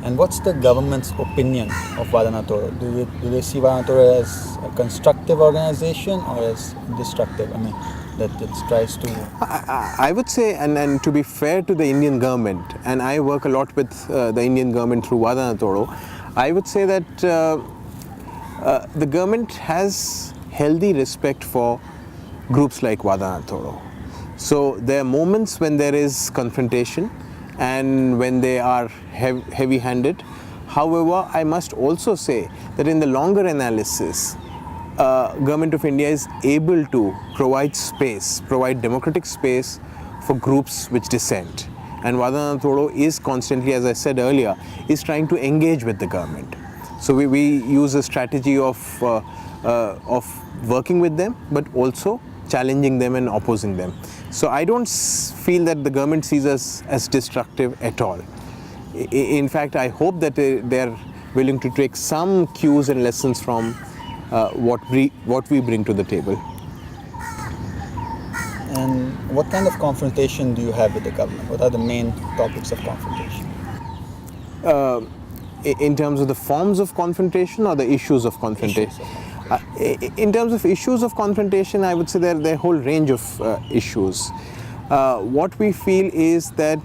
And what's the government's opinion of Wada Na Todo? Do they see Wada Na Todo as a constructive organization or as destructive? I mean, that it tries to... I would say, and to be fair to the Indian government, and I work a lot with the Indian government through Wada Na Todo, I would say that the government has healthy respect for groups like Wada Na Todo. So there are moments when there is confrontation and when they are heavy-handed. However, I must also say that in the longer analysis, Government of India is able to provide space, provide democratic space for groups which dissent. And Wada Na Todo is constantly, as I said earlier, is trying to engage with the government. So we use a strategy of working with them, but also challenging them and opposing them. So I don't feel that the government sees us as destructive at all. In fact, I hope that they're willing to take some cues and lessons from what we bring to the table. And what kind of confrontation do you have with the government? What are the main topics of confrontation? In terms of the forms of confrontation or the issues of confrontation? In terms of issues of confrontation, I would say there are a whole range of issues. What we feel is that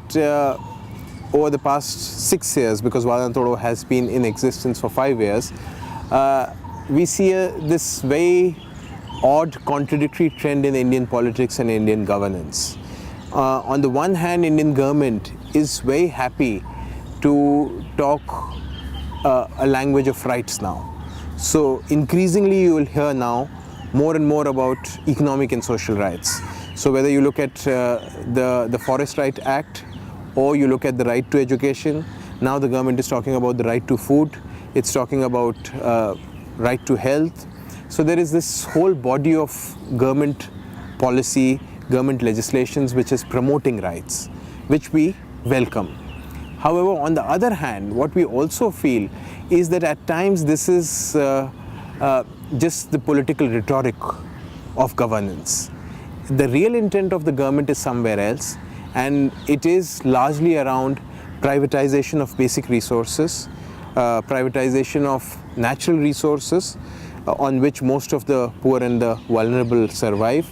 over the past 6 years, because Wada Na Todo has been in existence for 5 years, we see this very odd contradictory trend in Indian politics and Indian governance. On the one hand, Indian government is very happy to talk a language of rights now. So increasingly you will hear now more and more about economic and social rights. So whether you look at the Forest Right Act or you look at the right to education, now the government is talking about the right to food, it's talking about right to health. So there is this whole body of government policy, government legislations which is promoting rights, which we welcome. However, on the other hand, what we also feel is that at times this is just the political rhetoric of governance. The real intent of the government is somewhere else, and it is largely around privatization of basic resources, privatization of natural resources on which most of the poor and the vulnerable survive.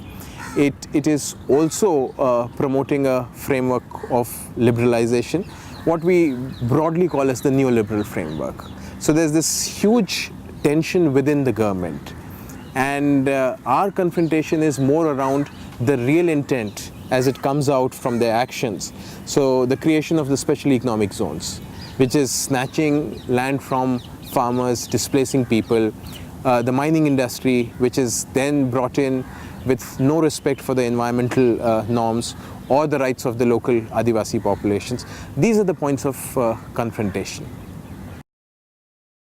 It is also promoting a framework of liberalization, what we broadly call as the neoliberal framework. So there's this huge tension within the government, and our confrontation is more around the real intent as it comes out from their actions. So the creation of the special economic zones, which is snatching land from farmers, displacing people, the mining industry, which is then brought in with no respect for the environmental norms or the rights of the local Adivasi populations. These are the points of confrontation.